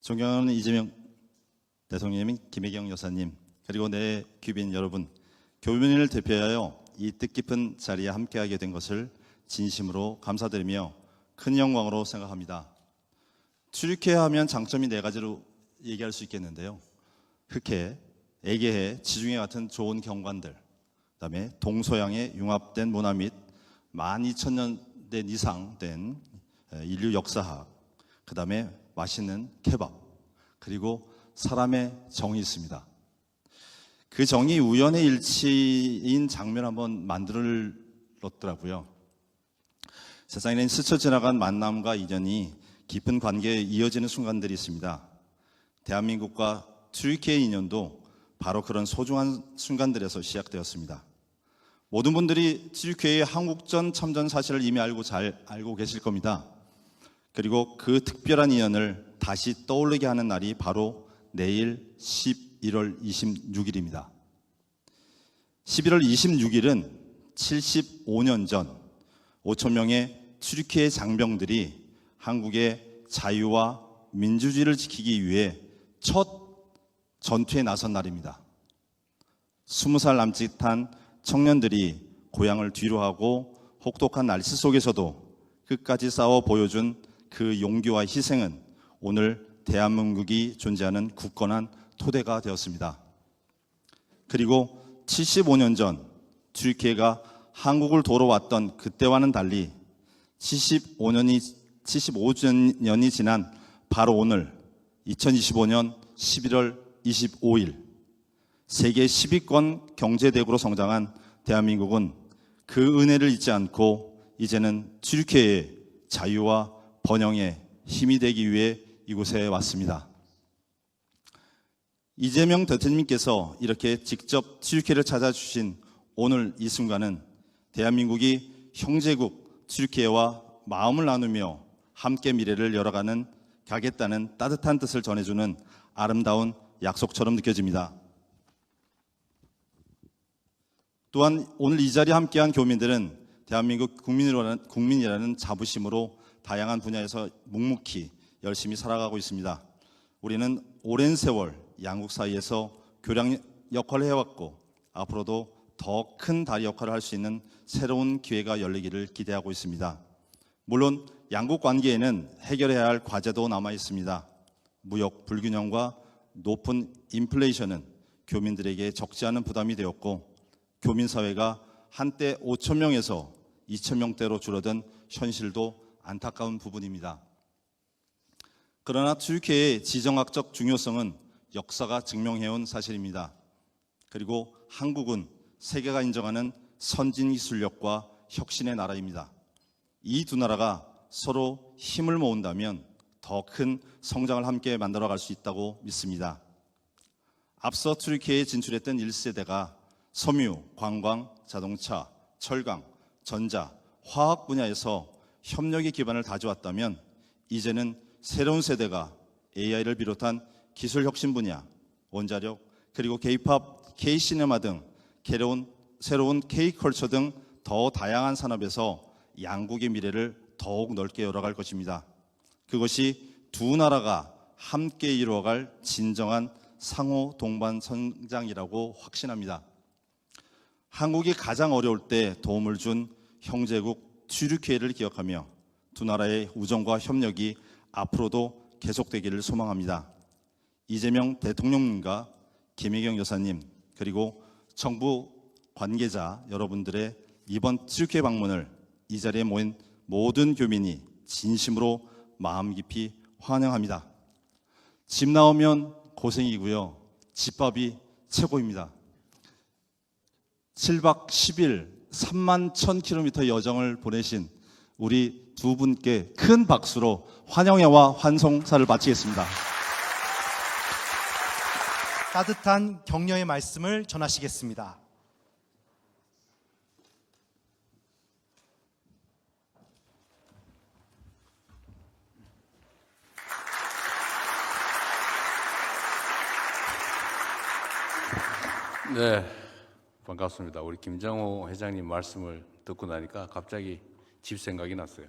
존경하는 이재명 대통령님, 김혜경 여사님, 그리고 내 귀빈 여러분, 교민을 대표하여 이 뜻깊은 자리에 함께하게 된 것을 진심으로 감사드리며 큰 영광으로 생각합니다. 출입해야 하면 장점이 네 가지로 얘기할 수 있겠는데요. 흑해, 애계해, 지중해 같은 좋은 경관들, 그다음에 동서양의 융합된 문화 및 12,000년 된 이상 된 인류 역사학, 그다음에 맛있는 케밥, 그리고 사람의 정이 있습니다. 그 정이 우연의 일치인 장면 한번 만들었더라고요. 세상에는 스쳐 지나간 만남과 인연이 깊은 관계에 이어지는 순간들이 있습니다. 대한민국과 튀르키예의 인연도 바로 그런 소중한 순간들에서 시작되었습니다. 모든 분들이 튀르키예의 한국전 참전 사실을 이미 잘 알고 계실 겁니다. 그리고 그 특별한 인연을 다시 떠올리게 하는 날이 바로 내일 11월 26일입니다. 11월 26일은 75년 전 5천 명의 튀르키예 장병들이 한국의 자유와 민주주의를 지키기 위해 첫 전투에 나선 날입니다. 20살 남짓한 청년들이 고향을 뒤로하고 혹독한 날씨 속에서도 끝까지 싸워 보여준 그 용기와 희생은 오늘 대한민국이 존재하는 굳건한 토대가 되었습니다. 그리고 75년 전 튀르키예가 한국을 돌아왔던 그때와는 달리 75년이 지난 바로 오늘 2025년 11월 25일 세계 10위권 경제대국으로 성장한 대한민국은 그 은혜를 잊지 않고 이제는 튀르키예의 자유와 번영에 힘이 되기 위해 이곳에 왔습니다. 이재명 대통령님께서 이렇게 직접 튀르키예를 찾아주신 오늘 이 순간은 대한민국이 형제국 튀르키예와 마음을 나누며 함께 미래를 가겠다는 따뜻한 뜻을 전해주는 아름다운 약속처럼 느껴집니다. 또한 오늘 이 자리에 함께한 교민들은 대한민국 국민이라는 자부심으로 다양한 분야에서 묵묵히 열심히 살아가고 있습니다. 우리는 오랜 세월 양국 사이에서 교량 역할을 해왔고 앞으로도 더 큰 다리 역할을 할 수 있는 새로운 기회가 열리기를 기대하고 있습니다. 물론 양국 관계에는 해결해야 할 과제도 남아 있습니다. 무역 불균형과 높은 인플레이션은 교민들에게 적지 않은 부담이 되었고 교민 사회가 한때 5천 명에서 2천 명대로 줄어든 현실도 안타까운 부분입니다. 그러나 튀르키예의 지정학적 중요성은 역사가 증명해온 사실입니다. 그리고 한국은 세계가 인정하는 선진기술력과 혁신의 나라입니다. 이 두 나라가 서로 힘을 모은다면 더 큰 성장을 함께 만들어갈 수 있다고 믿습니다. 앞서 튀르키예에 진출했던 1세대가 섬유, 관광, 자동차, 철강, 전자, 화학 분야에서 협력의 기반을 다져왔다면 이제는 새로운 세대가 AI를 비롯한 기술 혁신 분야, 원자력, 그리고 K-팝, K-시네마 등 새로운 K-컬처 등 더 다양한 산업에서 양국의 미래를 더욱 넓게 열어갈 것입니다. 그것이 두 나라가 함께 이루어갈 진정한 상호 동반 성장이라고 확신합니다. 한국이 가장 어려울 때 도움을 준 형제국 튀르키예를 기억하며 두 나라의 우정과 협력이 앞으로도 계속되기를 소망합니다. 이재명 대통령님과 김혜경 여사님 그리고 정부 관계자 여러분들의 이번 튀르키예 방문을 이 자리에 모인 모든 교민이 진심으로 마음 깊이 환영합니다. 집 나오면 고생이고요. 집밥이 최고입니다. 7박 10일 3만 1,000km 여정을 보내신 우리 두 분께 큰 박수로 환영회와 환송사를 마치겠습니다. 따뜻한 격려의 말씀을 전하시겠습니다. 네, 반갑습니다. 우리 김정호 회장님 말씀을 듣고 나니까 갑자기 집 생각이 났어요.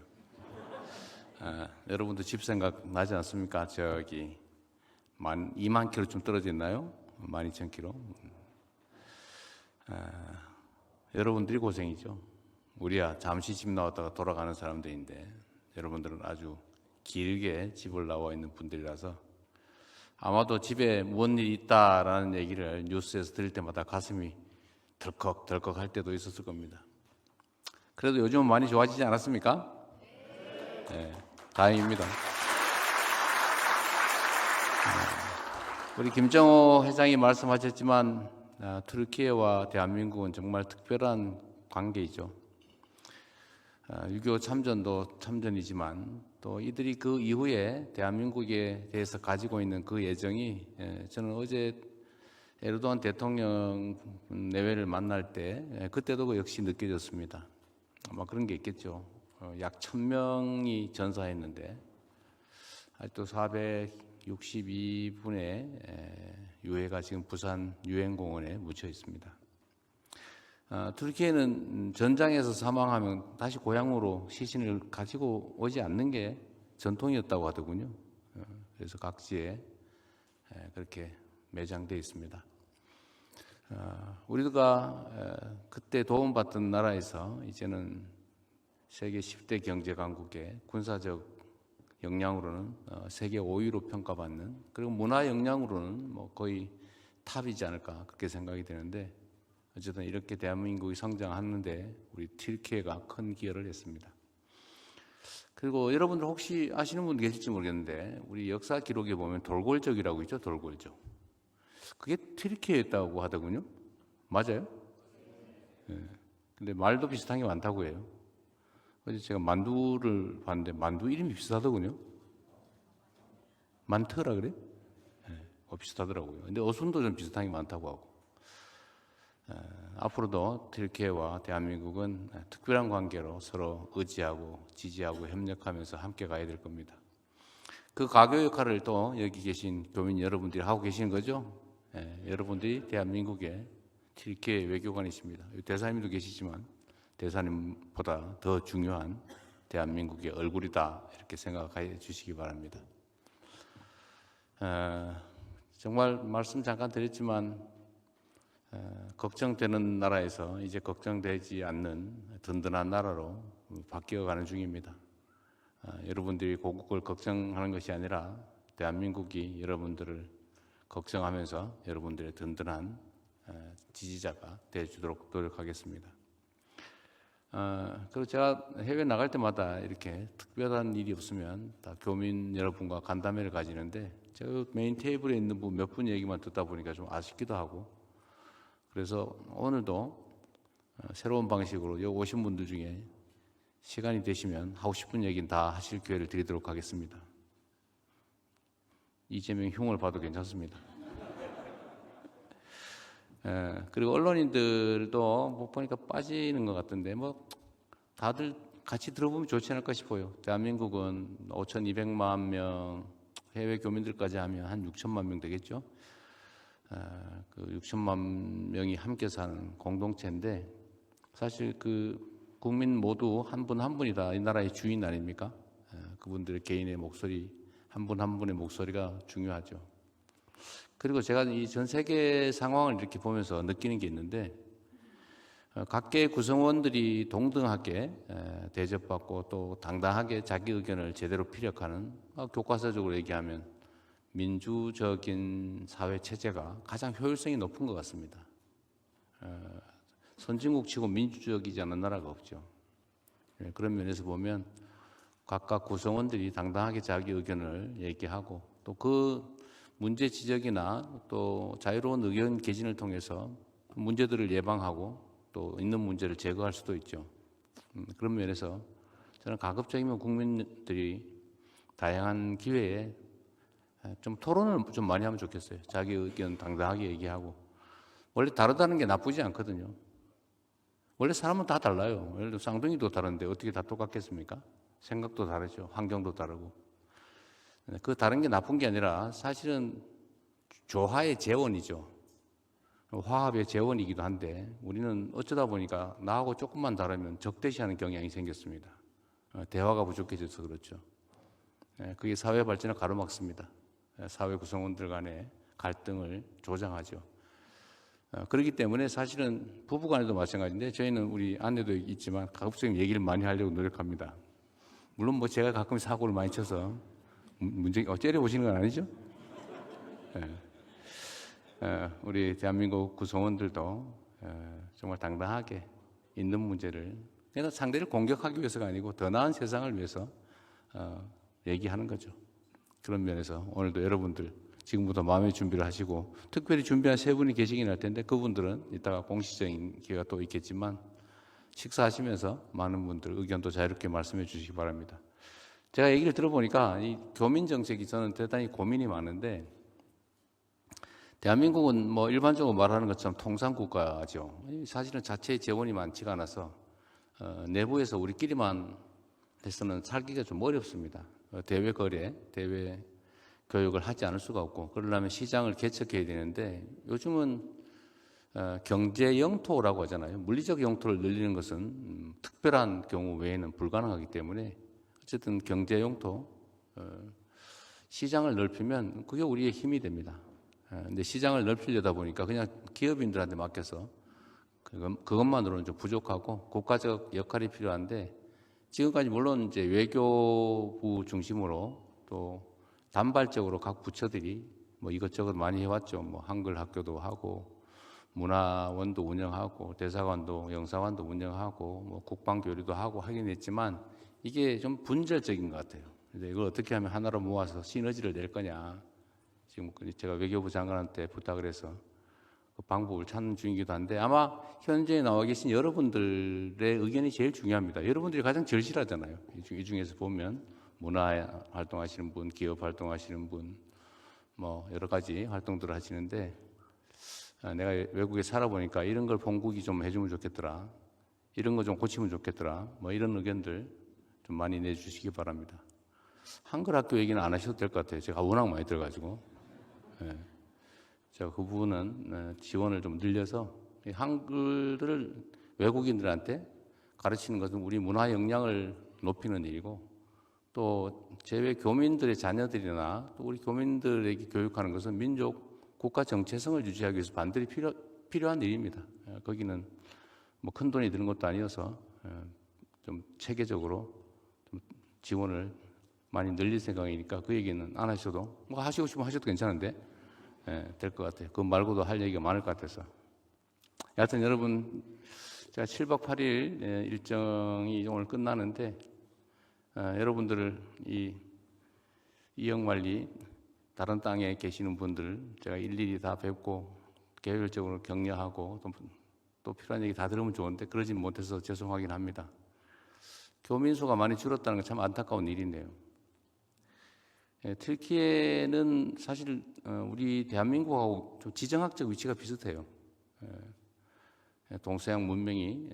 여러분도 집 생각 나지 않습니까? 저기 2만 킬로 좀 떨어져 있나요? 12,000킬로. 여러분들이 고생이죠. 우리야 잠시 집 나왔다가 돌아가는 사람들인데 여러분들은 아주 길게 집을 나와 있는 분들이라서 아마도 집에 무슨 일이 있다라는 얘기를 뉴스에서 들을 때마다 가슴이 덜컥덜컥 할 때도 있었을 겁니다. 그래도 요즘은 많이 좋아지지 않았습니까? 네, 다행입니다. 우리 김정호 회장이 말씀하셨지만 터키와 대한민국은 정말 특별한 관계이죠. 6.25 참전도 참전이지만 또 이들이 그 이후에 대한민국에 대해서 가지고 있는 그 애정이 저는 어제 에르도안 대통령 내외를 만날 때 그때도 역시 느껴졌습니다. 아마 그런 게 있겠죠. 약 1,000명이 전사했는데 아직도 462분의 유해가 지금 부산 유엔공원에 묻혀 있습니다. 터키에는 전장에서 사망하면 다시 고향으로 시신을 가지고 오지 않는 게 전통이었다고 하더군요. 그래서 각지에 그렇게 매장되어 있습니다. 우리가 그때 도움받던 나라에서 이제는 세계 10대 경제 강국의 군사적 역량으로는 세계 5위로 평가받는, 그리고 문화 역량으로는 뭐 거의 탑이지 않을까 그렇게 생각이 되는데, 어쨌든 이렇게 대한민국이 성장하는데 우리 튀르키예가 큰 기여를 했습니다. 그리고 여러분들 혹시 아시는 분 계실지 모르겠는데 우리 역사 기록에 보면 돌골족이라고 있죠. 돌골족. 그게 튀르키예였다고 하더군요. 맞아요? 네. 근데 말도 비슷한 게 많다고 해요. 어제 제가 만두를 봤는데 만두 이름이 비슷하더군요. 만트라 그래? 네. 비슷하더라고요. 근데 어순도 좀 비슷한 게 많다고 하고. 앞으로도 튀르키예와 대한민국은 특별한 관계로 서로 의지하고 지지하고 협력하면서 함께 가야 될 겁니다. 그 가교 역할을 또 여기 계신 교민 여러분들이 하고 계시는 거죠. 여러분들이 대한민국의 튀르키예 외교관이십니다. 대사님도 계시지만 대사님보다 더 중요한 대한민국의 얼굴이다, 이렇게 생각해 주시기 바랍니다. 정말 말씀 잠깐 드렸지만 걱정되는 나라에서 이제 걱정되지 않는 든든한 나라로 바뀌어가는 중입니다. 여러분들이 고국을 걱정하는 것이 아니라 대한민국이 여러분들을 걱정하면서 여러분들의 든든한 지지자가 되어주도록 노력하겠습니다. 그리고 제가 해외 나갈 때마다 이렇게 특별한 일이 없으면 다 교민 여러분과 간담회를 가지는데, 제가 메인 테이블에 있는 분 몇 분 얘기만 듣다 보니까 좀 아쉽기도 하고, 그래서 오늘도 새로운 방식으로 여기 오신 분들 중에 시간이 되시면 하고 싶은 얘기는 다 하실 기회를 드리도록 하겠습니다. 이재명 흉을 봐도 괜찮습니다. 그리고 언론인들도 뭐 보니까 빠지는 것 같던데, 뭐 다들 같이 들어보면 좋지 않을까 싶어요. 대한민국은 5,200만 명, 해외 교민들까지 하면 한 6천만 명 되겠죠. 그 6천만 명이 함께 사는 공동체인데, 사실 그 국민 모두 한 분 한 분이 다 이 나라의 주인 아닙니까? 그분들의 개인의 목소리, 한 분 한 분의 목소리가 중요하죠. 그리고 제가 이 전 세계 상황을 이렇게 보면서 느끼는 게 있는데, 각계 구성원들이 동등하게 대접받고 또 당당하게 자기 의견을 제대로 피력하는, 교과서적으로 얘기하면 민주적인 사회 체제가 가장 효율성이 높은 것 같습니다. 선진국 치고 민주적이지 않은 나라가 없죠. 그런 면에서 보면 각각 구성원들이 당당하게 자기 의견을 얘기하고, 또 그 문제 지적이나 또 자유로운 의견 개진을 통해서 문제들을 예방하고 또 있는 문제를 제거할 수도 있죠. 그런 면에서 저는 가급적이면 국민들이 다양한 기회에 좀 토론을 좀 많이 하면 좋겠어요. 자기 의견 당당하게 얘기하고. 원래 다르다는 게 나쁘지 않거든요. 원래 사람은 다 달라요. 예를 들어 쌍둥이도 다른데 어떻게 다 똑같겠습니까? 생각도 다르죠. 환경도 다르고. 그 다른 게 나쁜 게 아니라 사실은 조화의 재원이죠. 화합의 재원이기도 한데, 우리는 어쩌다 보니까 나하고 조금만 다르면 적대시하는 경향이 생겼습니다. 대화가 부족해져서 그렇죠. 그게 사회 발전을 가로막습니다. 사회 구성원들 간의 갈등을 조장하죠. 그렇기 때문에 사실은 부부간에도 마찬가지인데 저희는 우리 아내도 있지만 가급적 얘기를 많이 하려고 노력합니다. 물론 뭐 제가 가끔 사고를 많이 쳐서 문제 째려보시는 건 아니죠? 우리 대한민국 구성원들도 정말 당당하게 있는 문제를 그냥 상대를 공격하기 위해서가 아니고 더 나은 세상을 위해서 얘기하는 거죠. 그런 면에서 오늘도 여러분들 지금부터 마음의 준비를 하시고 특별히 준비한 세 분이 계시긴 할 텐데 그분들은 이따가 공식적인 기회가 또 있겠지만 식사하시면서 많은 분들 의견도 자유롭게 말씀해 주시기 바랍니다. 제가 얘기를 들어보니까 이 교민 정책이 저는 대단히 고민이 많은데 대한민국은 뭐 일반적으로 말하는 것처럼 통상국가죠. 사실은 자체의 재원이 많지가 않아서 내부에서 우리끼리만 해서는 살기가 좀 어렵습니다. 대외 거래, 대외 교육을 하지 않을 수가 없고 그러려면 시장을 개척해야 되는데 요즘은 경제 영토라고 하잖아요. 물리적 영토를 늘리는 것은 특별한 경우 외에는 불가능하기 때문에 어쨌든 경제 영토, 시장을 넓히면 그게 우리의 힘이 됩니다. 근데 시장을 넓히려다 보니까 그냥 기업인들한테 맡겨서 그것만으로는 좀 부족하고 국가적 역할이 필요한데 지금까지 물론 이제 외교부 중심으로 또 단발적으로 각 부처들이 뭐 이것저것 많이 해왔죠. 뭐 한글 학교도 하고 문화원도 운영하고 대사관도 영사관도 운영하고 뭐 국방교류도 하고 하긴 했지만 이게 좀 분절적인 것 같아요. 근데 이걸 어떻게 하면 하나로 모아서 시너지를 낼 거냐. 지금 제가 외교부 장관한테 부탁을 해서 그 방법을 찾는 중이기도 한데 아마 현재 나와 계신 여러분들의 의견이 제일 중요합니다. 여러분들이 가장 절실하잖아요. 이 중에서 보면 문화 활동하시는 분, 기업 활동하시는 분, 뭐 여러 가지 활동들을 하시는데 내가 외국에 살아보니까 이런 걸 본국이 좀 해주면 좋겠더라. 이런 거 좀 고치면 좋겠더라. 뭐 이런 의견들 좀 많이 내주시기 바랍니다. 한글 학교 얘기는 안 하셔도 될 것 같아요. 제가 워낙 많이 들어가지고. 제가 그 부분은 지원을 좀 늘려서 한글을 외국인들한테 가르치는 것은 우리 문화 역량을 높이는 일이고 또 제외 교민들의 자녀들이나 또 우리 교민들에게 교육하는 것은 민족 국가 정체성을 유지하기 위해서 반드시 필요한 일입니다. 거기는 뭐 큰 돈이 드는 것도 아니어서 좀 체계적으로 좀 지원을 많이 늘릴 생각이니까 그 얘기는 안 하셔도 뭐 하시고 싶으면 하셔도 괜찮은데 될 것 같아요. 그거 말고도 할 얘기가 많을 것 같아서. 여하튼 여러분 제가 7박 8일 일정이 오늘 끝나는데 여러분들을 이 이영만리 다른 땅에 계시는 분들 제가 일일이 다 뵙고 개별적으로 격려하고 또 필요한 얘기 다 들으면 좋은데 그러진 못해서 죄송하긴 합니다. 교민수가 많이 줄었다는 건 참 안타까운 일인데요. 튀르키예는 사실 우리 대한민국하고 좀 지정학적 위치가 비슷해요. 동서양 문명이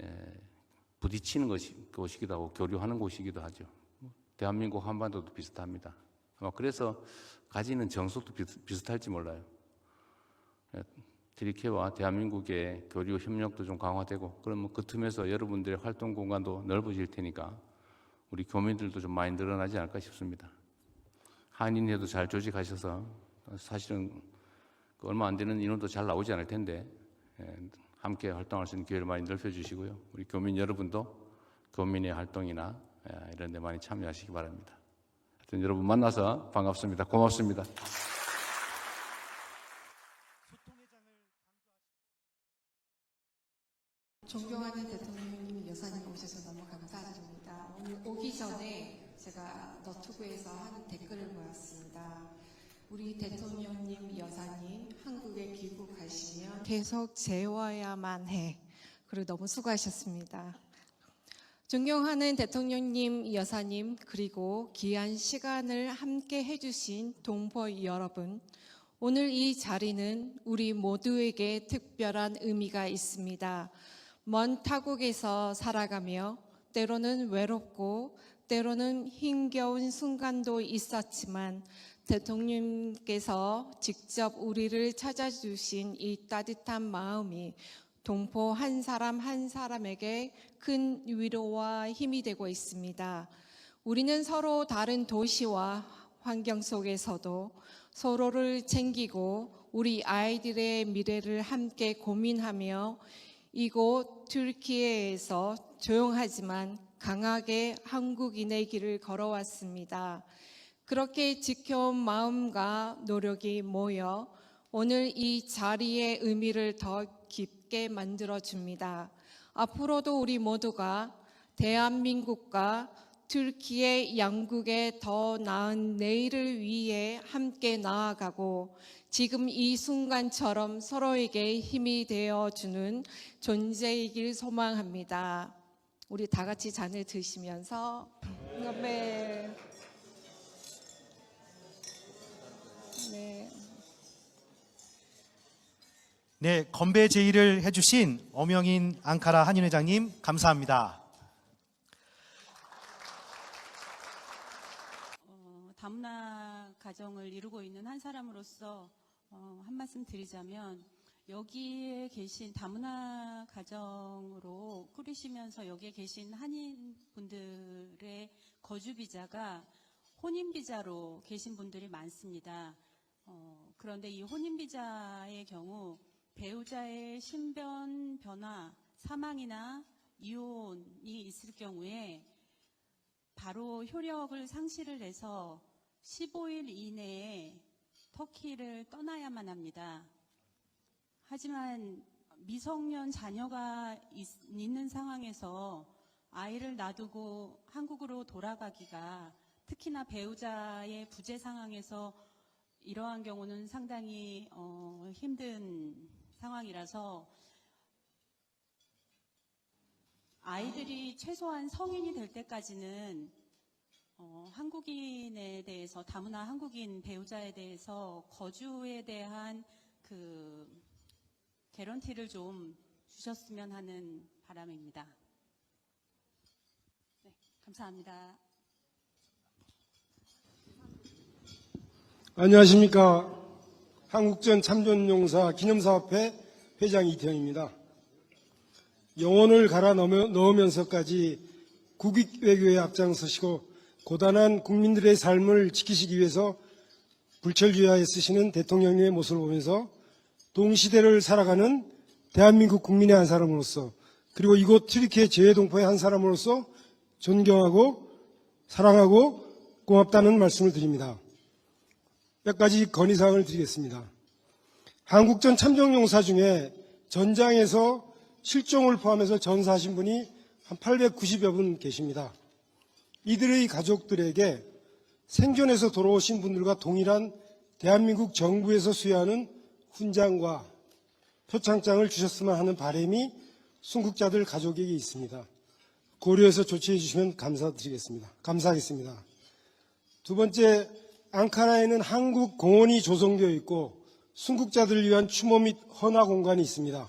부딪히는 곳이기도 하고 교류하는 곳이기도 하죠. 대한민국 한반도도 비슷합니다. 그래서 가지는 정석도 비슷할지 몰라요. 튀르키예와 대한민국의 교류 협력도 좀 강화되고 그러면 그 틈에서 여러분들의 활동 공간도 넓어질 테니까 우리 교민들도 좀 많이 늘어나지 않을까 싶습니다. 한인회도 잘 조직하셔서 사실은 얼마 안 되는 인원도 잘 나오지 않을 텐데 함께 활동할 수 있는 기회를 많이 넓혀주시고요. 우리 교민 여러분도 교민의 활동이나 이런 데 많이 참여하시기 바랍니다. 하여튼 여러분 만나서 반갑습니다. 고맙습니다. 존경하는 대통령님, 여사님 오셔서 너무 감사드립니다. 오늘 오기 전에 제가 너튜브에서 한 댓글을 보았습니다. 우리 대통령님, 여사님 한국에 귀국하시면 계속 재워야만 해. 그리고 너무 수고하셨습니다. 존경하는 대통령님, 여사님, 그리고 귀한 시간을 함께 해주신 동포 여러분, 오늘 이 자리는 우리 모두에게 특별한 의미가 있습니다. 먼 타국에서 살아가며 때로는 외롭고 때로는 힘겨운 순간도 있었지만 대통령님께서 직접 우리를 찾아주신 이 따뜻한 마음이 동포 한 사람 한 사람에게 큰 위로와 힘이 되고 있습니다. 우리는 서로 다른 도시와 환경 속에서도 서로를 챙기고 우리 아이들의 미래를 함께 고민하며 이곳 튀르키예에서 조용하지만 강하게 한국인의 길을 걸어왔습니다. 그렇게 지켜온 마음과 노력이 모여 오늘 이 자리의 의미를 더 깊게 만들어줍니다. 앞으로도 우리 모두가 대한민국과 튀르키예 양국의 더 나은 내일을 위해 함께 나아가고 지금 이 순간처럼 서로에게 힘이 되어주는 존재이길 소망합니다. 우리 다 같이 잔을 드시면서 네. 네. 네, 건배 제의를 해주신 엄영인 앙카라 한인회장님 감사합니다. 다문화 가정을 이루고 있는 한 사람으로서 한 말씀 드리자면, 여기에 계신 다문화 가정으로 꾸리시면서 여기에 계신 한인분들의 거주비자가 혼인비자로 계신 분들이 많습니다. 그런데 이 혼인비자의 경우 배우자의 신변 변화, 사망이나 이혼이 있을 경우에 바로 효력을 상실을 해서 15일 이내에 터키를 떠나야만 합니다. 하지만 미성년 자녀가 있는 상황에서 아이를 놔두고 한국으로 돌아가기가, 특히나 배우자의 부재 상황에서 이러한 경우는 상당히 힘든 상황이라서 아이들이 최소한 성인이 될 때까지는 한국인에 대해서, 다문화 한국인 배우자에 대해서 거주에 대한 그 개런티를 좀 주셨으면 하는 바람입니다. 네, 감사합니다. 안녕하십니까. 한국전 참전용사 기념사업회 회장 이태영입니다. 영혼을 갈아 넣으면서까지 국익 외교에 앞장서시고 고단한 국민들의 삶을 지키시기 위해서 불철주야에 쓰시는 대통령님의 모습을 보면서 동시대를 살아가는 대한민국 국민의 한 사람으로서, 그리고 이곳 튀르키예 재외동포의 한 사람으로서 존경하고 사랑하고 고맙다는 말씀을 드립니다. 몇 가지 건의사항을 드리겠습니다. 한국전 참전용사 중에 전장에서 실종을 포함해서 전사하신 분이 한 890여 분 계십니다. 이들의 가족들에게 생존해서 돌아오신 분들과 동일한 대한민국 정부에서 수여하는 훈장과 표창장을 주셨으면 하는 바람이 순국자들 가족에게 있습니다. 고려해서 조치해 주시면 감사하겠습니다. 두 번째, 앙카라에는 한국 공원이 조성되어 있고 순국자들을 위한 추모 및 헌화 공간이 있습니다.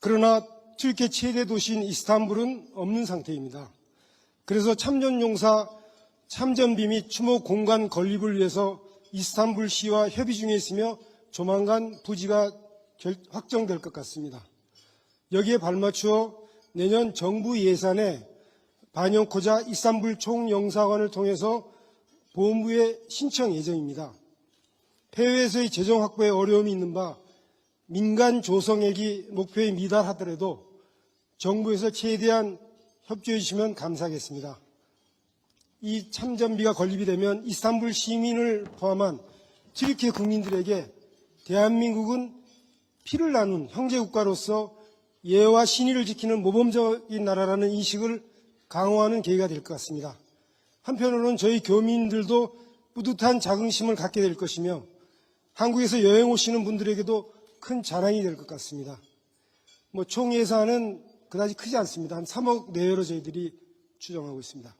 그러나 튀르키예 최대 도시인 이스탄불은 없는 상태입니다. 그래서 참전용사 참전비 및 추모 공간 건립을 위해서 이스탄불 시와 협의 중에 있으며 조만간 부지가 확정될 것 같습니다. 여기에 발맞추어 내년 정부 예산에 반영코자 이스탄불 총영사관을 통해서 보훈부에 신청 예정입니다. 해외에서의 재정 확보에 어려움이 있는 바 민간 조성액이 목표에 미달하더라도 정부에서 최대한 협조해 주시면 감사하겠습니다. 이 참전비가 건립이 되면 이스탄불 시민을 포함한 튀르키예 국민들에게 대한민국은 피를 나눈 형제국가로서 예와 신의를 지키는 모범적인 나라라는 인식을 강화하는 계기가 될 것 같습니다. 한편으로는 저희 교민들도 뿌듯한 자긍심을 갖게 될 것이며 한국에서 여행 오시는 분들에게도 큰 자랑이 될 것 같습니다. 총 예산은 그다지 크지 않습니다. 한 3억 내외로 저희들이 추정하고 있습니다.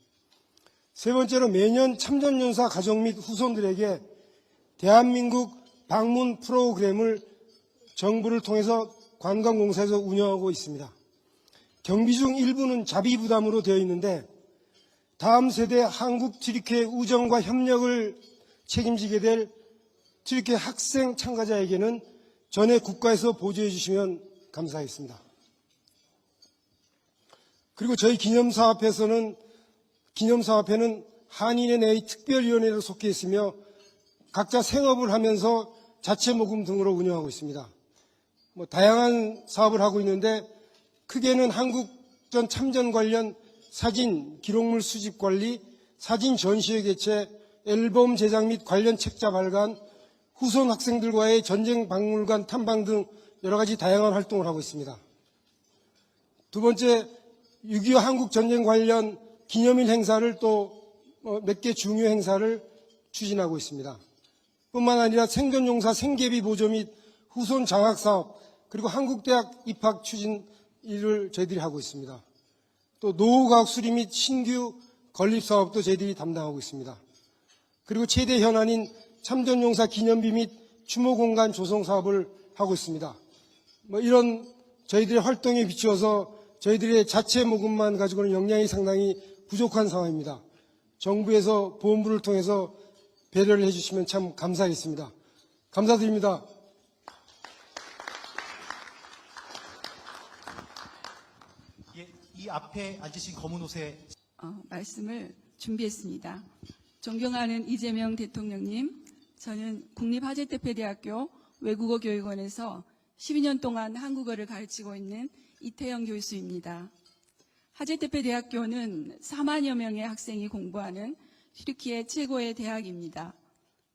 세 번째로, 매년 참전용사 가족 및 후손들에게 대한민국 방문 프로그램을 정부를 통해서 관광공사에서 운영하고 있습니다. 경비 중 일부는 자비 부담으로 되어 있는데 다음 세대 한국 튀르키예 우정과 협력을 책임지게 될 튀르키예 학생 참가자에게는 전에 국가에서 보조해 주시면 감사하겠습니다. 그리고 저희 기념사업회는 한인NA 특별위원회로 속해 있으며 각자 생업을 하면서 자체 모금 등으로 운영하고 있습니다. 다양한 사업을 하고 있는데 크게는 한국전 참전 관련 사진, 기록물 수집 관리, 사진 전시회 개최, 앨범 제작 및 관련 책자 발간, 후손 학생들과의 전쟁 박물관 탐방 등 여러 가지 다양한 활동을 하고 있습니다. 두 번째, 6.25 한국 전쟁 관련 기념일 행사를 또 몇 개 중요 행사를 추진하고 있습니다. 뿐만 아니라 생존용사 생계비 보조 및 후손 장학 사업, 그리고 한국대학 입학 추진 일을 저희들이 하고 있습니다. 또 노후과학 수리 및 신규 건립 사업도 저희들이 담당하고 있습니다. 그리고 최대 현안인 참전용사 기념비 및 추모 공간 조성 사업을 하고 있습니다. 이런 저희들의 활동에 비추어서 저희들의 자체 모금만 가지고는 역량이 상당히 부족한 상황입니다. 정부에서 보험부를 통해서 배려를 해주시면 참 감사하겠습니다. 감사드립니다. 예, 이 앞에 앉으신 검은 옷에 말씀을 준비했습니다. 존경하는 이재명 대통령님, 저는 국립하재대표대학교 외국어교육원에서 12년 동안 한국어를 가르치고 있는 이태영 교수입니다. 하재대표대학교는 4만여 명의 학생이 공부하는 튀르키예 최고의 대학입니다.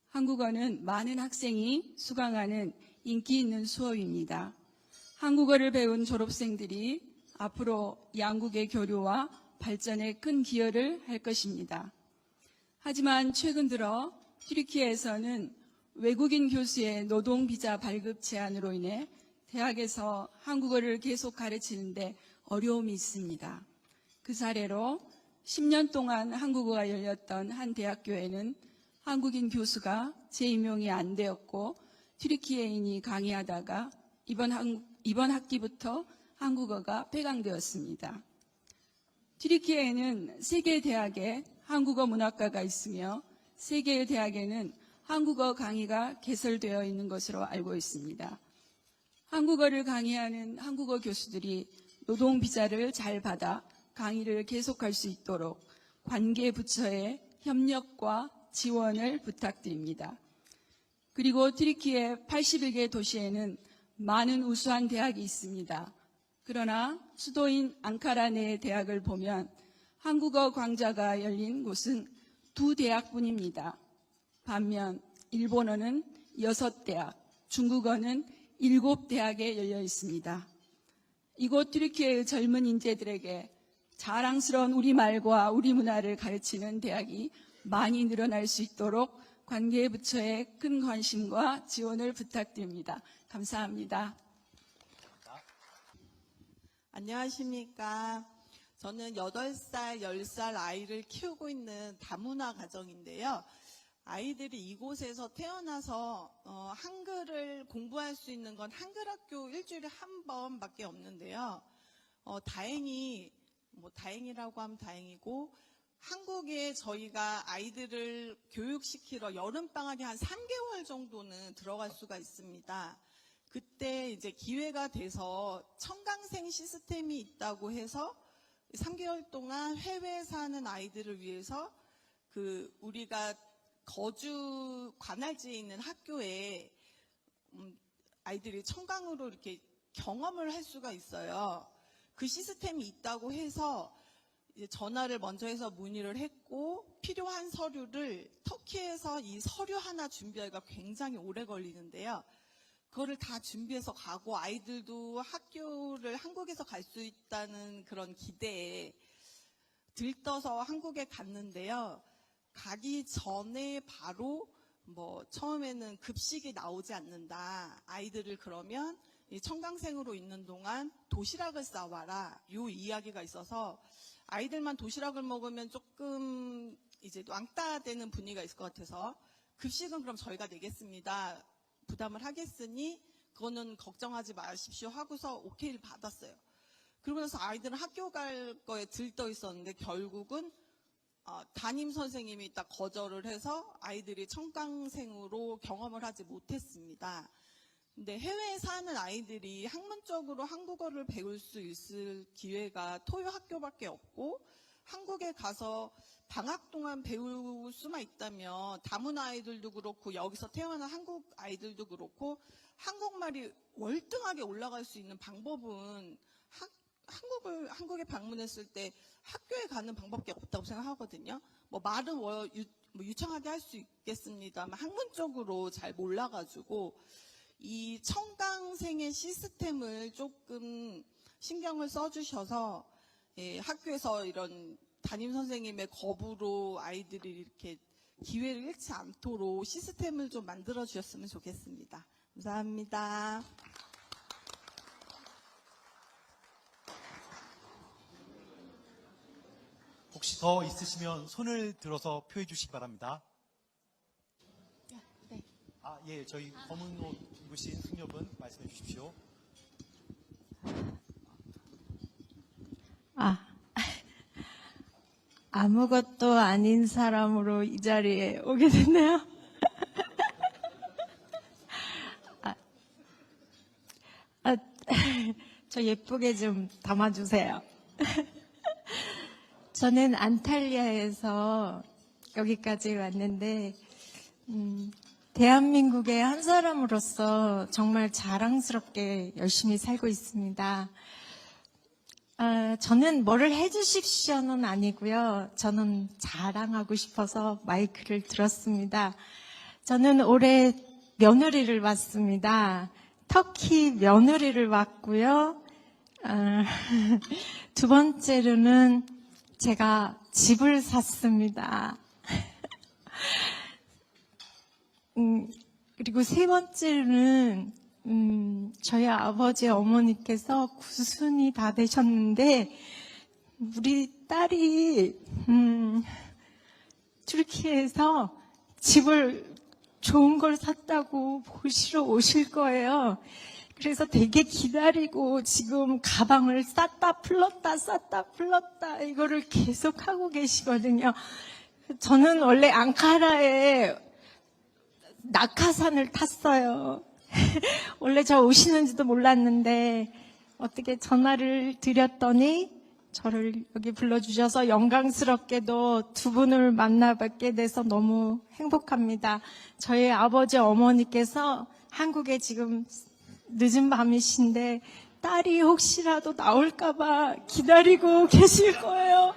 한국어는 많은 학생이 수강하는 인기 있는 수업입니다. 한국어를 배운 졸업생들이 앞으로 양국의 교류와 발전에 큰 기여를 할 것입니다. 하지만 최근 들어 튀르키예에서는 외국인 교수의 노동비자 발급 제한으로 인해 대학에서 한국어를 계속 가르치는데 어려움이 있습니다. 그 사례로 10년 동안 한국어가 열렸던 한 대학교에는 한국인 교수가 재임용이 안 되었고 튀르키예인이 강의하다가 이번 학기부터 한국어가 폐강되었습니다. 튀르키예에는 3개의 대학에 한국어 문학과가 있으며 3개의 대학에는 한국어 강의가 개설되어 있는 것으로 알고 있습니다. 한국어를 강의하는 한국어 교수들이 노동비자를 잘 받아 강의를 계속할 수 있도록 관계 부처의 협력과 지원을 부탁드립니다. 그리고 튀르키예 81개 도시에는 많은 우수한 대학이 있습니다. 그러나 수도인 앙카라 내의 대학을 보면 한국어 강좌가 열린 곳은 2대학뿐입니다. 반면 일본어는 6대학, 중국어는 7대학에 열려 있습니다. 이곳 튀르키예의 젊은 인재들에게 자랑스러운 우리말과 우리 문화를 가르치는 대학이 많이 늘어날 수 있도록 관계부처의 큰 관심과 지원을 부탁드립니다. 감사합니다. 안녕하십니까. 저는 8살, 10살 아이를 키우고 있는 다문화 가정인데요. 아이들이 이곳에서 태어나서 한글을 공부할 수 있는 건 한글학교 일주일에 한 번밖에 없는데요. 다행이라고 하면 다행이고, 한국에 저희가 아이들을 교육시키러 여름방학에 한 3개월 정도는 들어갈 수가 있습니다. 그때 이제 기회가 돼서 청강생 시스템이 있다고 해서 3개월 동안 해외에 사는 아이들을 위해서 우리가 거주 관할지에 있는 학교에 아이들이 청강으로 이렇게 경험을 할 수가 있어요. 그 시스템이 있다고 해서 이제 전화를 먼저 해서 문의를 했고, 필요한 서류를 터키에서 이 서류 하나 준비하기가 굉장히 오래 걸리는데요. 그거를 다 준비해서 가고 아이들도 학교를 한국에서 갈 수 있다는 그런 기대에 들떠서 한국에 갔는데요. 가기 전에 바로 처음에는 급식이 나오지 않는다. 아이들을 그러면 이 청강생으로 있는 동안 도시락을 싸와라. 요 이야기가 있어서 아이들만 도시락을 먹으면 조금 이제 왕따 되는 분위기가 있을 것 같아서 급식은 그럼 저희가 내겠습니다. 부담을 하겠으니 그거는 걱정하지 마십시오 하고서 오케이를 받았어요. 그러고 나서 아이들은 학교 갈 거에 들떠 있었는데 결국은 담임 선생님이 딱 거절을 해서 아이들이 청강생으로 경험을 하지 못했습니다. 근데 해외에 사는 아이들이 학문적으로 한국어를 배울 수 있을 기회가 토요 학교밖에 없고, 한국에 가서 방학 동안 배울 수만 있다면 다문화 아이들도 그렇고 여기서 태어난 한국 아이들도 그렇고 한국말이 월등하게 올라갈 수 있는 방법은 한국에 방문했을 때 학교에 가는 방법밖에 없다고 생각하거든요. 뭐 말은 유창하게 할 수 있겠습니다만 학문적으로 잘 몰라가지고 이 청강생의 시스템을 조금 신경을 써주셔서 학교에서 이런 담임 선생님의 거부로 아이들이 이렇게 기회를 잃지 않도록 시스템을 좀 만들어 주셨으면 좋겠습니다. 감사합니다. 혹시 더 있으시면 손을 들어서 표해 주시기 바랍니다. 네. 예, 저희 검은 옷 입으신 승려분 말씀해 주십시오. 아무것도 아닌 사람으로 이 자리에 오게 됐네요. 저 예쁘게 좀 담아주세요. 저는 안탈리아에서 여기까지 왔는데 대한민국의 한 사람으로서 정말 자랑스럽게 열심히 살고 있습니다. 저는 뭐를 해주십시오는 아니고요. 저는 자랑하고 싶어서 마이크를 들었습니다. 저는 올해 며느리를 왔습니다. 터키 며느리를 왔고요. 두 번째로는 제가 집을 샀습니다. 그리고 세 번째로는 저희 아버지 어머니께서 90이 다 되셨는데 우리 딸이 튀르키예에서 집을 좋은 걸 샀다고 보시러 오실 거예요. 그래서 되게 기다리고 지금 가방을 쌌다 풀렀다 이거를 계속 하고 계시거든요. 저는 원래 앙카라에 낙하산을 탔어요. 원래 저 오시는지도 몰랐는데 어떻게 전화를 드렸더니 저를 여기 불러주셔서 영광스럽게도 두 분을 만나뵙게 돼서 너무 행복합니다. 저희 아버지 어머니께서 한국에 지금 늦은 밤이신데 딸이 혹시라도 나올까봐 기다리고 계실 거예요.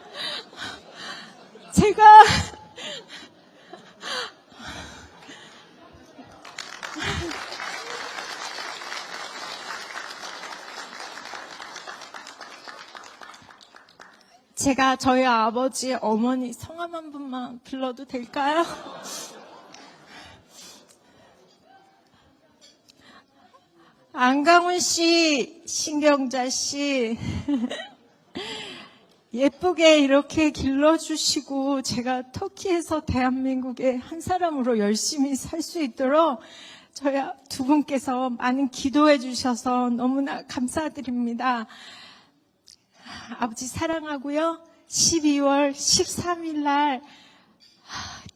제가 저희 아버지 어머니 성함 한 분만 불러도 될까요? 안강훈 씨, 신경자 씨, 예쁘게 이렇게 길러주시고 제가 터키에서 대한민국의 한 사람으로 열심히 살 수 있도록 저희 두 분께서 많은 기도해 주셔서 너무나 감사드립니다. 아버지 사랑하고요. 12월 13일 날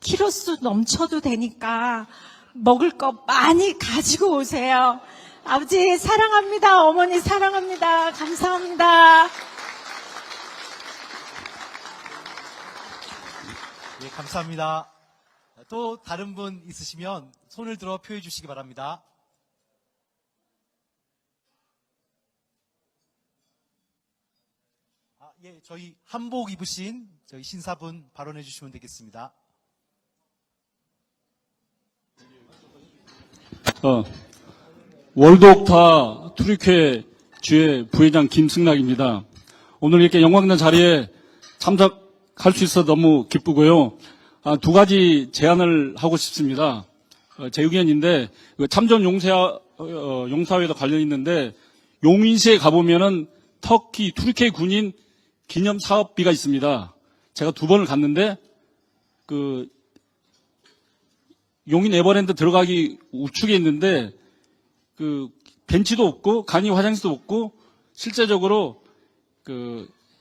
키로수 넘쳐도 되니까 먹을 거 많이 가지고 오세요. 아버지 사랑합니다. 어머니 사랑합니다. 감사합니다. 예, 감사합니다. 또 다른 분 있으시면 손을 들어 표해 주시기 바랍니다. 예, 저희 한복 입으신 저희 신사분 발언해 주시면 되겠습니다. 월드옥타 투르키예 주의 부회장 김승락입니다. 오늘 이렇게 영광 있는 자리에 참석할 수 있어 너무 기쁘고요. 두 가지 제안을 하고 싶습니다. 제 의견인데 참전 용사회도 관련 있는데 용인시에 가보면은 터키 투르키예 군인 기념 사업비가 있습니다. 제가 2번을 갔는데 용인 에버랜드 들어가기 우측에 있는데 벤치도 없고 간이 화장실도 없고 실제적으로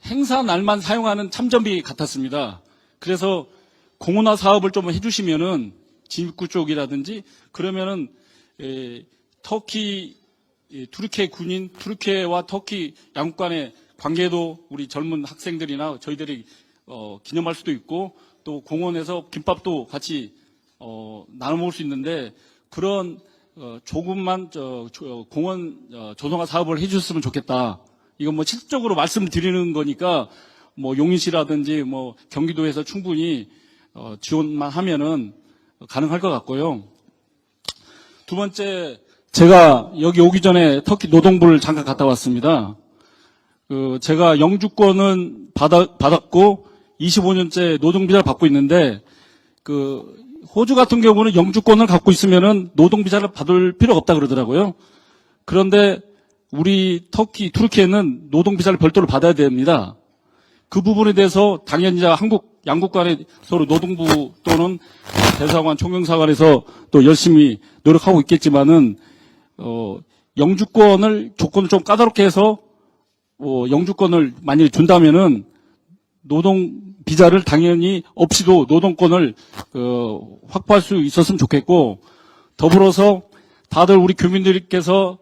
행사 날만 사용하는 참전비 같았습니다. 그래서 공원화 사업을 좀 해주시면은 진입구 쪽이라든지 그러면은 터키 투르키예 군인 투르키예와 터키 양국 간의 관계도 우리 젊은 학생들이나 저희들이 기념할 수도 있고 또 공원에서 김밥도 같이 나눠 먹을 수 있는데 그런 조금만 공원 조성화 사업을 해주셨으면 좋겠다. 이건 뭐 실질적으로 말씀드리는 거니까 뭐 용인시라든지 뭐 경기도에서 충분히 지원만 하면은 가능할 것 같고요. 두 번째, 제가 여기 오기 전에 터키 노동부를 잠깐 갔다 왔습니다. 제가 영주권은 받았고 25년째 노동비자를 받고 있는데 호주 같은 경우는 영주권을 갖고 있으면은 노동비자를 받을 필요가 없다 그러더라고요. 그런데 우리 투르키에는 노동비자를 별도로 받아야 됩니다. 그 부분에 대해서 당연히 양국 간에 서로 노동부 또는 대사관, 총영사관에서 또 열심히 노력하고 있겠지만은, 영주권을 조건을 좀 까다롭게 해서, 영주권을 만약에 준다면은, 노동비자를 당연히 없이도 노동권을, 확보할 수 있었으면 좋겠고, 더불어서 다들 우리 교민들께서,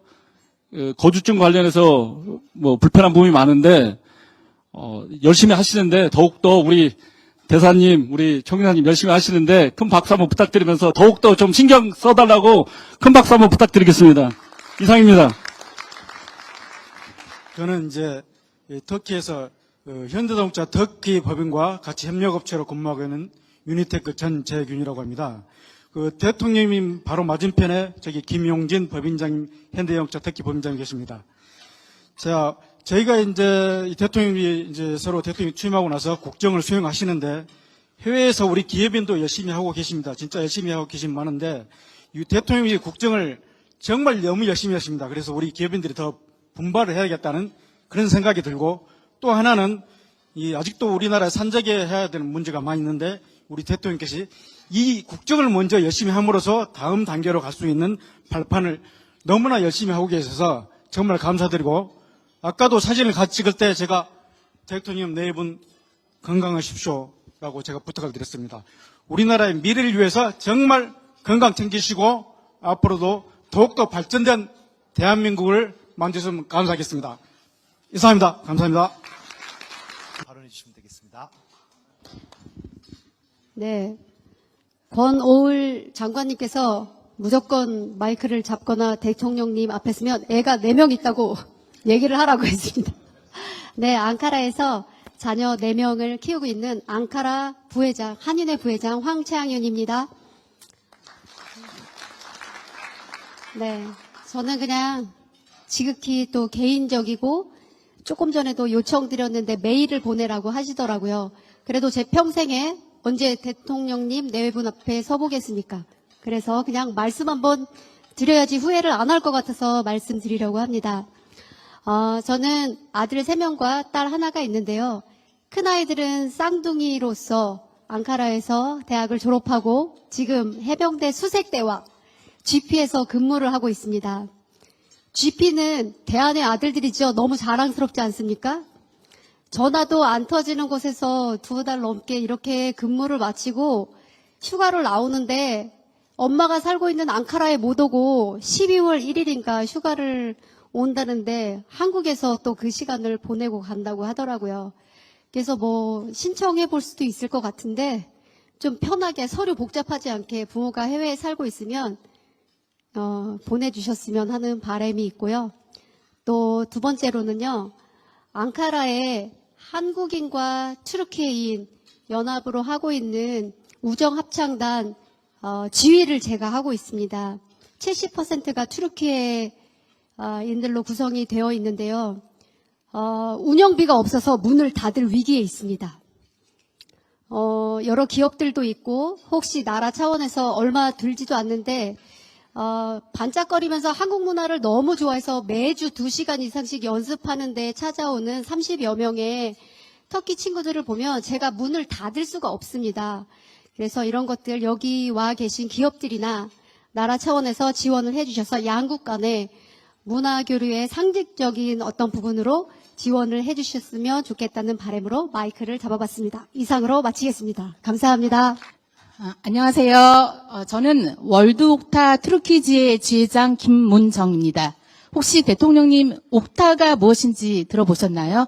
거주증 관련해서 뭐 불편한 부분이 많은데, 열심히 하시는데 더욱더 우리 대사님, 우리 총리사님 열심히 하시는데 큰 박수 한번 부탁드리면서 더욱더 좀 신경 써달라고 큰 박수 한번 부탁드리겠습니다. 이상입니다. 저는 이제 터키에서 현대자동차 터키 법인과 같이 협력업체로 근무하고 있는 유니테크 전재균이라고 합니다. 대통령님 바로 맞은편에 저기 김용진 법인장, 현대자동차 터키 법인장이 계십니다. 저희가 이제 대통령이 이제 서로 대통령이 취임하고 나서 국정을 수행하시는데 해외에서 우리 기업인도 열심히 하고 계십니다. 진짜 열심히 하고 계신 많은데 이 대통령이 국정을 정말 너무 열심히 하십니다. 그래서 우리 기업인들이 더 분발을 해야겠다는 그런 생각이 들고 또 하나는 아직도 우리나라에 산적에 해야 되는 문제가 많이 있는데 우리 대통령께서 이 국정을 먼저 열심히 함으로써 다음 단계로 갈 수 있는 발판을 너무나 열심히 하고 계셔서 정말 감사드리고 아까도 사진을 같이 찍을 때 제가 대통령 네 분 건강하십시오라고 제가 부탁을 드렸습니다. 우리나라의 미래를 위해서 정말 건강 챙기시고 앞으로도 더욱더 발전된 대한민국을 만드셨으면 감사하겠습니다. 이상입니다. 감사합니다. 발언해 주시면 되겠습니다. 네. 권오을 장관님께서 무조건 마이크를 잡거나 대통령님 앞에 서면 애가 4명 있다고 얘기를 하라고 했습니다. 네, 앙카라에서 자녀 4명을 키우고 있는 앙카라 부회장, 한윤회 부회장 황채양윤입니다. 네, 저는 그냥 지극히 또 개인적이고 조금 전에도 요청드렸는데 메일을 보내라고 하시더라고요. 그래도 제 평생에 언제 대통령님 내외분 앞에 서보겠습니까? 그래서 그냥 말씀 한번 드려야지 후회를 안 할 것 같아서 말씀드리려고 합니다. 저는 아들 3명과 딸 하나가 있는데요. 큰아이들은 쌍둥이로서 앙카라에서 대학을 졸업하고 지금 해병대 수색대와 GP에서 근무를 하고 있습니다. GP는 대한의 아들들이죠. 너무 자랑스럽지 않습니까? 전화도 안 터지는 곳에서 2달 넘게 이렇게 근무를 마치고 휴가를 나오는데 엄마가 살고 있는 앙카라에 못 오고 12월 1일인가 휴가를 온다는데 한국에서 또 그 시간을 보내고 간다고 하더라고요. 그래서 뭐 신청해 볼 수도 있을 것 같은데 좀 편하게 서류 복잡하지 않게 부모가 해외에 살고 있으면 보내주셨으면 하는 바람이 있고요. 또 두 번째로는요. 앙카라에 한국인과 트루키예인 연합으로 하고 있는 우정합창단 지휘를 제가 하고 있습니다. 70%가 트루키예인들로 구성이 되어 있는데요. 운영비가 없어서 문을 닫을 위기에 있습니다. 여러 기업들도 있고 혹시 나라 차원에서 얼마 들지도 않는데 반짝거리면서 한국 문화를 너무 좋아해서 매주 2시간 이상씩 연습하는데 찾아오는 30여 명의 터키 친구들을 보면 제가 문을 닫을 수가 없습니다. 그래서 이런 것들 여기 와 계신 기업들이나 나라 차원에서 지원을 해주셔서 양국 간에 문화교류의 상징적인 어떤 부분으로 지원을 해주셨으면 좋겠다는 바람으로 마이크를 잡아봤습니다. 이상으로 마치겠습니다. 감사합니다. 안녕하세요. 저는 월드옥타 트루키지의 지회장 김문정입니다. 혹시 대통령님 옥타가 무엇인지 들어보셨나요?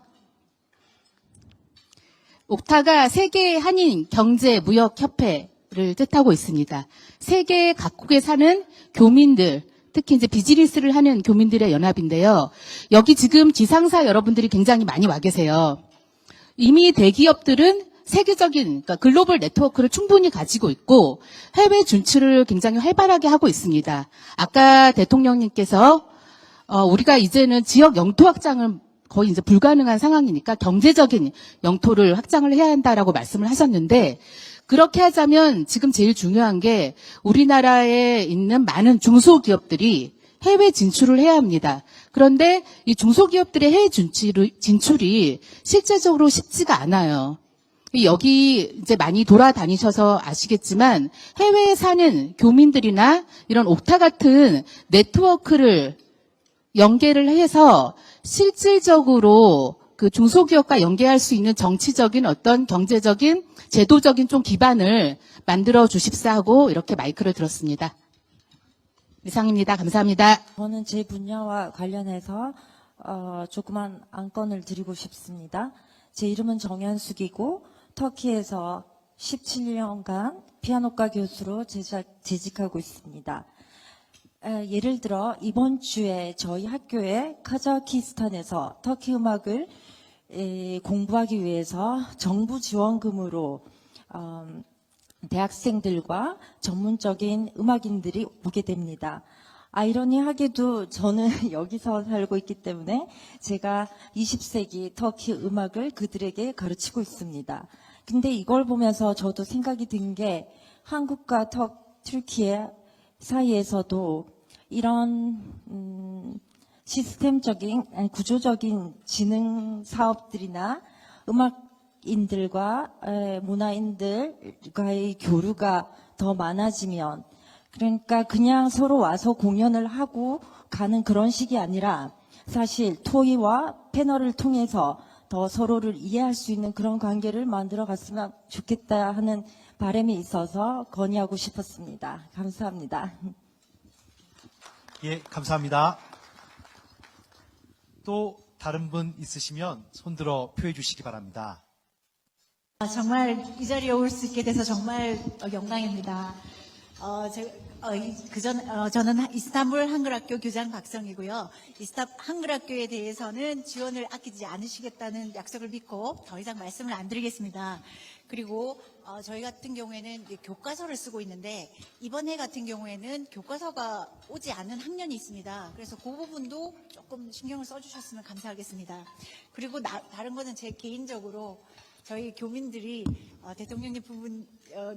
옥타가 세계 한인 경제 무역 협회를 뜻하고 있습니다. 세계 각국에 사는 교민들, 특히 이제 비즈니스를 하는 교민들의 연합인데요. 여기 지금 지상사 여러분들이 굉장히 많이 와 계세요. 이미 대기업들은 세계적인, 그러니까 글로벌 네트워크를 충분히 가지고 있고 해외 진출을 굉장히 활발하게 하고 있습니다. 아까 대통령님께서 우리가 이제는 지역 영토 확장을 거의 이제 불가능한 상황이니까 경제적인 영토를 확장을 해야 한다라고 말씀을 하셨는데, 그렇게 하자면 지금 제일 중요한 게 우리나라에 있는 많은 중소기업들이 해외 진출을 해야 합니다. 그런데 이 중소기업들의 해외 진출이 실제적으로 쉽지가 않아요. 여기 이제 많이 돌아다니셔서 아시겠지만 해외에 사는 교민들이나 이런 옥타 같은 네트워크를 연계를 해서 실질적으로 그 중소기업과 연계할 수 있는 정치적인 어떤 경제적인 제도적인 좀 기반을 만들어 주십사 하고 이렇게 마이크를 들었습니다. 이상입니다. 감사합니다. 저는 제 분야와 관련해서 조그만 안건을 드리고 싶습니다. 제 이름은 정현숙이고 터키에서 17년간 피아노과 교수로 재직하고 있습니다. 예를 들어 이번 주에 저희 학교에 카자흐스탄에서 터키 음악을 공부하기 위해서 정부 지원금으로 대학생들과 전문적인 음악인들이 오게 됩니다. 아이러니하게도 저는 여기서 살고 있기 때문에 제가 20세기 터키 음악을 그들에게 가르치고 있습니다. 근데 이걸 보면서 저도 생각이 든 게 한국과 튀르키예 사이에서도 이런 시스템적인 구조적인 지능 사업들이나 음악인들과 문화인들과의 교류가 더 많아지면, 그러니까 그냥 서로 와서 공연을 하고 가는 그런 식이 아니라 사실 토의와 패널을 통해서 더 서로를 이해할 수 있는 그런 관계를 만들어 갔으면 좋겠다 하는 바람이 있어서 건의하고 싶었습니다. 감사합니다. 예, 감사합니다. 또 다른 분 있으시면 손들어 표해 주시기 바랍니다. 정말 이 자리에 올 수 있게 돼서 정말 영광입니다. 저는 이스탄불 한글학교 교장 박성이고요. 한글학교에 대해서는 지원을 아끼지 않으시겠다는 약속을 믿고 더 이상 말씀을 안 드리겠습니다. 그리고 저희 같은 경우에는 교과서를 쓰고 있는데 이번 해 같은 경우에는 교과서가 오지 않는 학년이 있습니다. 그래서 그 부분도 조금 신경을 써주셨으면 감사하겠습니다. 그리고 다른 거는 제 개인적으로 저희 교민들이 대통령님 부분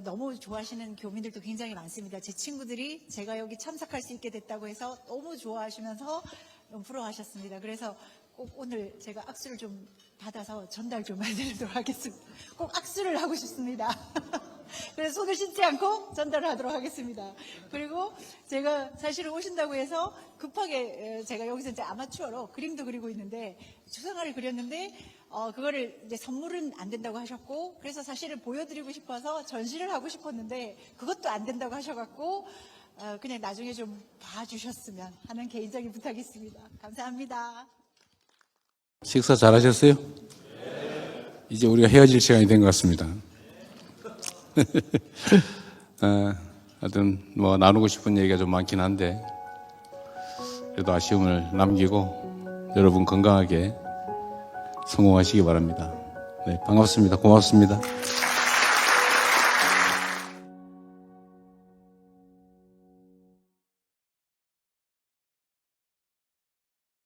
너무 좋아하시는 교민들도 굉장히 많습니다. 제 친구들이 제가 여기 참석할 수 있게 됐다고 해서 너무 좋아하시면서 너무 부러워하셨습니다. 그래서 꼭 오늘 제가 악수를 좀 받아서 전달 좀 해드리도록 하겠습니다. 꼭 악수를 하고 싶습니다. 그래서 손을 씻지 않고 전달을 하도록 하겠습니다. 그리고 제가 사실은 오신다고 해서 급하게 제가 여기서 이제 아마추어로 그림도 그리고 있는데 추상화를 그렸는데 그거를 이제 선물은 안 된다고 하셨고, 그래서 사실은 보여드리고 싶어서 전시를 하고 싶었는데 그것도 안 된다고 하셔갖고 그냥 나중에 좀 봐주셨으면 하는 개인적인 부탁이 있습니다. 감사합니다. 식사 잘하셨어요? 이제 우리가 헤어질 시간이 된 것 같습니다. 하여튼 뭐 나누고 싶은 얘기가 좀 많긴 한데 그래도 아쉬움을 남기고 여러분 건강하게 성공하시기 바랍니다. 네, 반갑습니다. 고맙습니다.